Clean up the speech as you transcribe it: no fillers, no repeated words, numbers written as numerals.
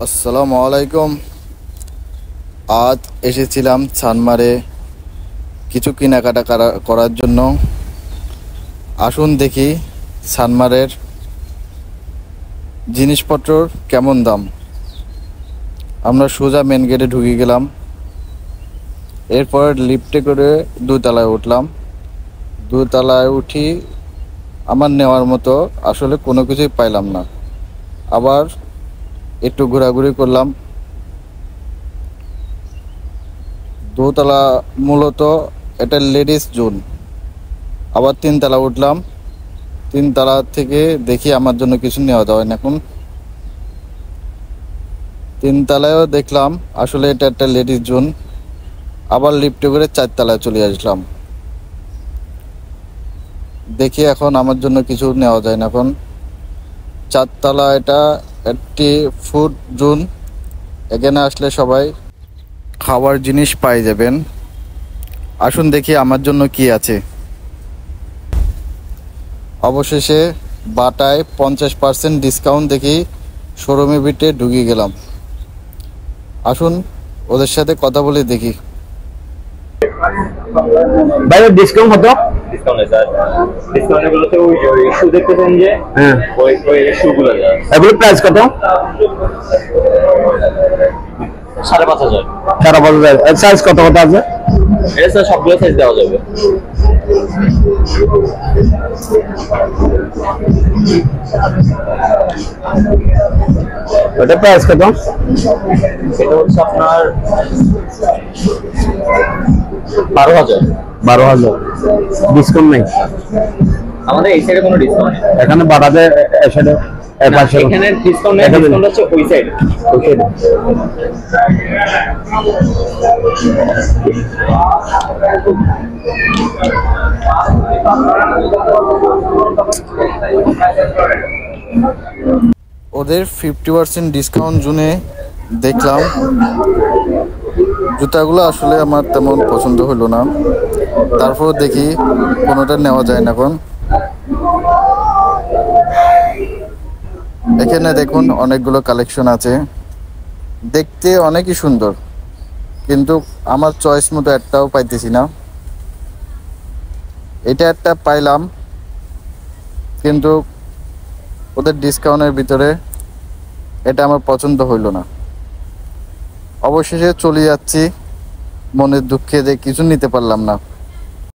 আসসালামু আলাইকুম। আজ এসেছিলাম সানমারে কিছু কেনাকাটা করার জন্য। আসুন দেখি সানমারের জিনিসপত্রর কেমন দাম। আমরা সোজা মেন গেটে ঢুকে গেলাম, এরপর লিফটে করে দুতলায় উঠলাম। দুতলায় উঠি আমার নেওয়ার মতো আসলে কোনো কিছুই পাইলাম না। আবার একটু ঘোরাঘুরি করলাম। দোতলা মূলত এটা লেডিস জোন। আবার তিনতলা উঠলাম, তিনতলা থেকে দেখি আমার জন্য কিছু নেওয়া যাবে না। এখন তিনতলায়ও দেখলাম আসলে এটা একটা লেডিস জোন। আবার লিফটে করে চারতলায় চলে আসলাম, দেখি এখন আমার জন্য কিছু নেওয়া যায় না। এখন চারতলা এটা একটি ফুড জোন, এখানে আসলে সবাই খাবার জিনিস পাই যাবেন। আসুন দেখি আমার জন্য কি আছে। অবশেষে বাটায় 50% ডিসকাউন্ট দেখি শোরুমে ভিটে ঢুকে গেলাম। আসুন ওদের সাথে কথা বলে দেখি। বাইরে ডিসকাউন্ট কত? ডিসকাউন্ট স্যার, ডিসকাউন্ট গুলোতে ওই শু দেখতেছেন যে, হ্যাঁ, ওই শু গুলো যায় এগুলোর প্রাইস কত? 5,500। 5,500। এর সাইজ কত কত আছে? এটা স্যার সবগুলো সাইজ দেওয়া যাবে। ওটা প্রাইস কত? এটা হচ্ছে আপনার 12,000। 12,000। ডিসকাউন্ট নেই আমাদের এই সাইডে কোনো ডিসকাউন্ট নেই। এখানে বাড়াতে এসে এখানে ডিসকাউন্ট নেই, ডিসকাউন্ট হচ্ছে ওই সাইডে। ওদের 50% ডিসকাউন্ট জোনে দেখলাম জুতাগুলো আসলে আমার তেমন পছন্দ হলো না। তারপর দেখি কোনোটা নেওয়া যায় না। এখন এখানে দেখুন অনেকগুলো কালেকশন আছে, দেখতে অনেকই সুন্দর, কিন্তু আমার চয়েস মতো একটাও পাইতেছি না। এটা একটা পাইলাম, কিন্তু ওদের ডিসকাউন্টের ভিতরে এটা আমার পছন্দ হইল না। অবশেষে চলে যাচ্ছি মনের দুঃখে যে কিছু নিতে পারলাম না।